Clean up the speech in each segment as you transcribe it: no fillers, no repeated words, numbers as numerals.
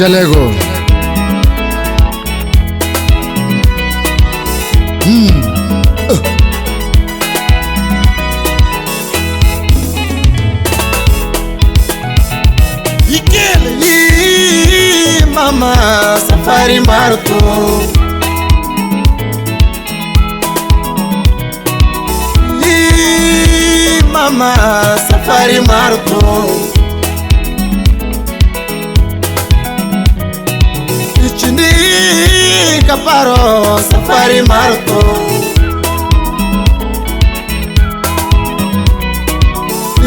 Jalego. Ikelee mama safari marto. Mama safari marto. Ichindi kaparo safari marto.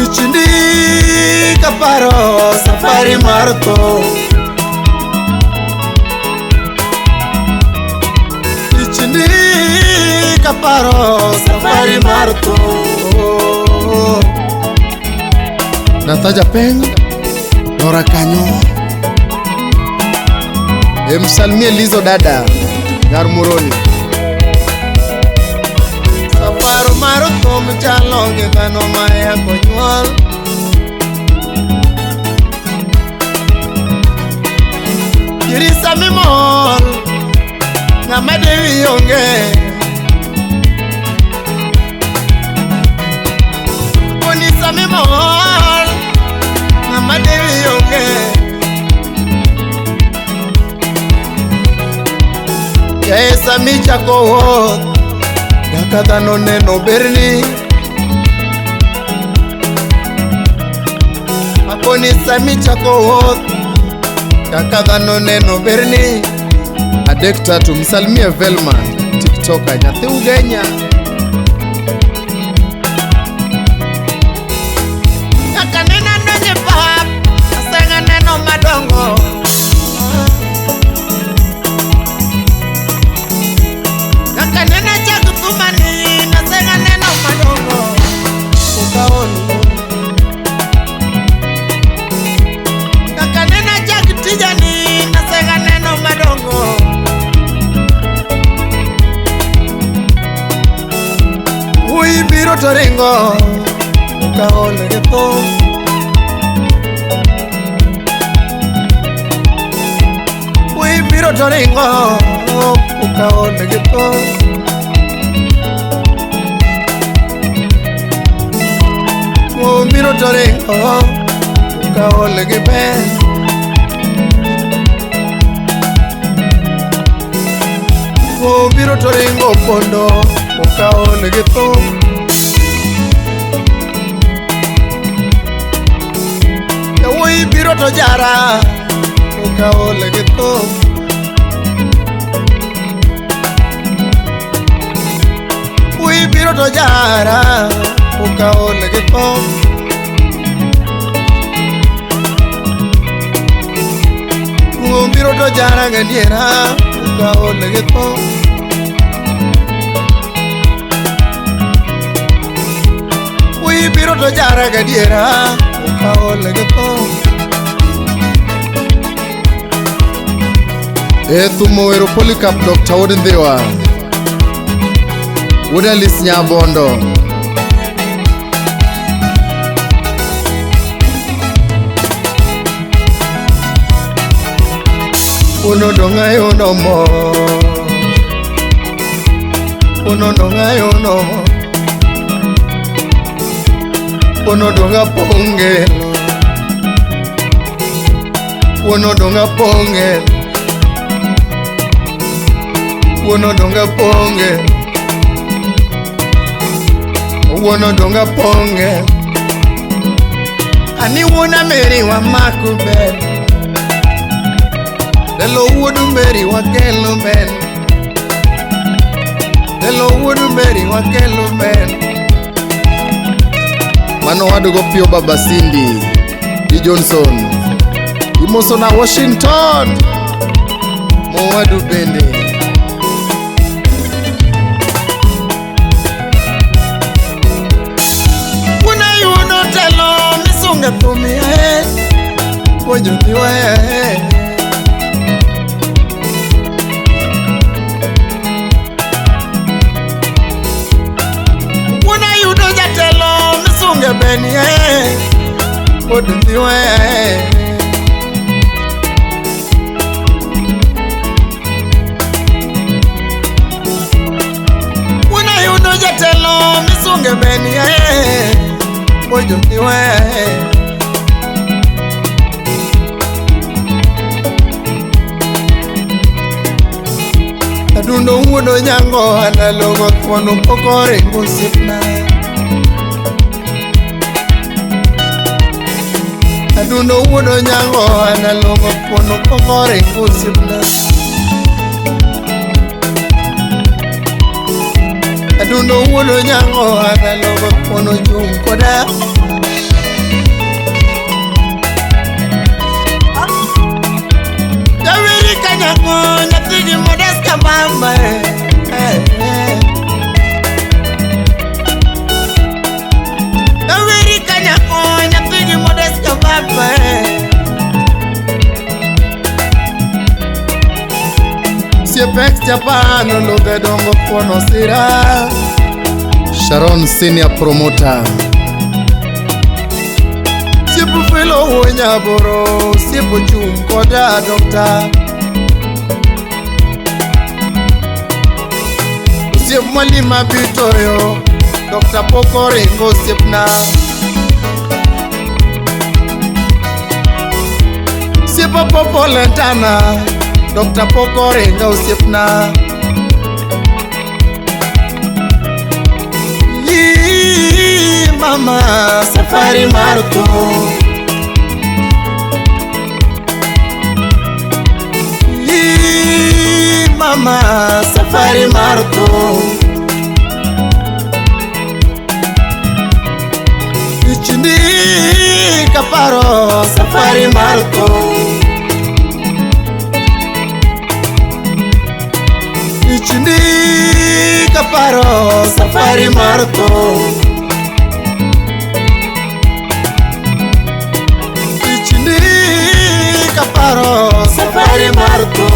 Ichindi kaparo safari marto. Ichindi kaparo safari marto. Nataja peng Nora kanyo Msalmie lizo dada Garmuroni. Safaro maro tom chalonge dhano maya konyuol. Kirisa mimol ng'ama dewi onge. Konisa mimol ng'ama dewi onge. Yaesa michako wuoth kaka dhano neno berni. Akonisa michako wuoth kaka dhano neno berni. Adek tatu msalmie Velma TikToker nyathi Ugenya. Kaka nena ndonye pap asenga neno madongo. Kaka nena chaku tumani nasenga neno madongo. Ukaoni. Kaka nena chaku tijani nasenga neno madongo. Ui biro toringo ukaone ke Thum. Ui biro toringo ukaone ke Thum. Ui biro toringo ukaone ke Ben. Ui biro toringo pondo ukaone ke Thum. Ui biro to jara ukaole ke Thum. Ui biro to jara ukaole ke Thum. Ui biro to jara gadiera ukaole ke Thum. Ui biro to jara gadiera ukaole ke Thum. Thum owero Polycarp Dr. Odindhiwa Wodalis Nyabondo. Uno donga yono mo. Uno donga yono mo. Uno donga pongelo. Uno donga pongelo. Uno donga pongelo. Uno donga pongelo. Ani wona meri wa makubel. Lelo Wuod meri wa kelo men. Lelo Wuod meri wa kelo men. Mano wadugo Pio Baba Cindy Di Johnson Imoso na Washington Mwadu bende. Kuna yuno telo misunga Thum Wajuniwa Kuna yuno jatelo misunga beni Wajuniwa onge beni ojo niwe Adundo wuodo nyango analogo kono pokore ngosipna Adundo wuodo nyango analogo kono pokore ngosipna Adundo wuodo nyango analogo kono chung koda Dawiri kanyango nyatigi modesta mama Dawiri kanyango nyatigi modesta mama Siepex Japan loge dongo kono sira Sharon Senior Promoter. Siepu filo wonya boro Siepu chung koda doctor Siep mwalima bitoyo Dr. Pokore ngo siepna Siepa popo lentana Dr. Pokore ngo siepna Yee mama safari marto Yee mama safari marto Ichindi kaparo safari marto Ichindi kaparo safari marto Ichindi kaparo safari marto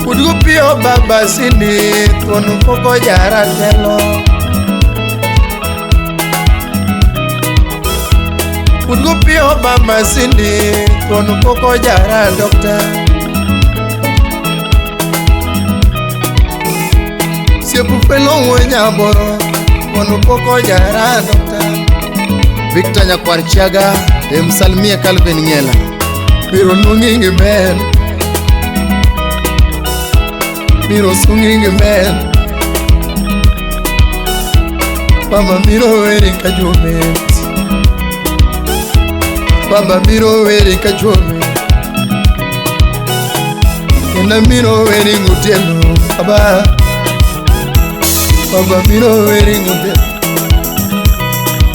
Udgupio baba sini tonu poko jara telo Udgupio baba sini tonu poko jara dokta Siepu pelo wenya boro tonu poko jara dokta Victor Nyakwarchiaga Msalmia Calvin Ngela Miro nungingi ben Miro sungingi ben Baba miro weri kajumet Baba miro weri kajumet Kena miro weri ngutelo Baba miro weri ngutelo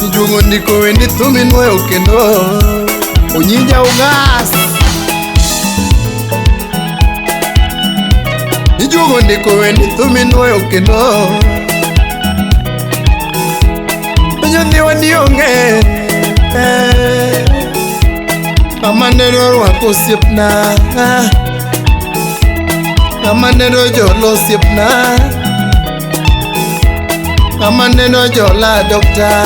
Nijungo ndiko wendi Thum inwe ukendo Onyinja ungas Nijungo ndiko wendi Thum inwe ukendo Onyondi wadionge Amanero wako siepna Amanero jolo siepna Amanero jola dokta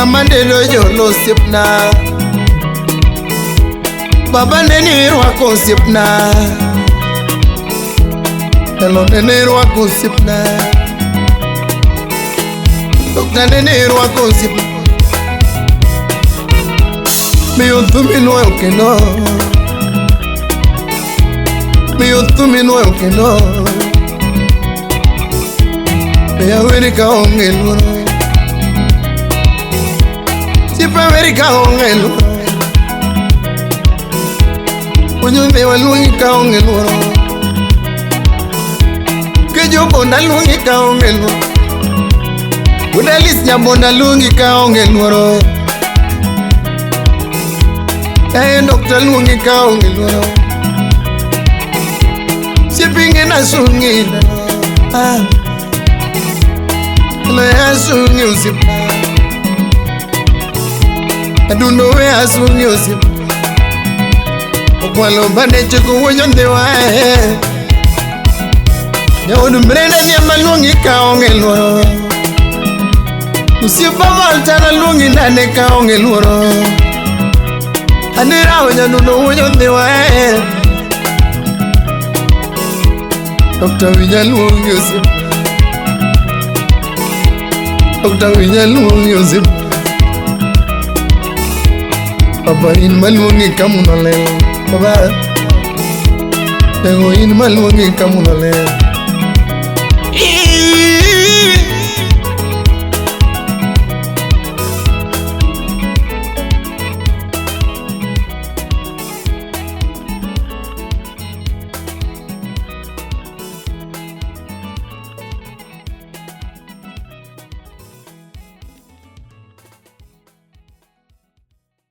Amanero jolo siepna Baba neni wako siepna Hello neni wako siepna Dokta neni wako siepna Miyo Thum inwe ukendo Miyo Thum inwe ukendo Meya weri ka onge luro Sipa weri ka onge luro Unyumbe wa lungi ka onge luro Kejo bonda lungi ka onge luro Udalis nyabonda lungi ka onge luro Dokta lungi ka onge luro Sipinge na sungi Lo ya sungi usipna Adundo we ya sungi usipna Okwalo bane cheko wonyonde wae Nyawodu mrena nyama lungi ka onge luro Usipa maltana lungi nane ka onge luro Anira wanya nuno wonyonde wae Dr. Winyaluong Yosip, Dr. Winyaluong Yosip, Papa in Maluongi kamunalel, Papa Nego in Maluongi kamunalel.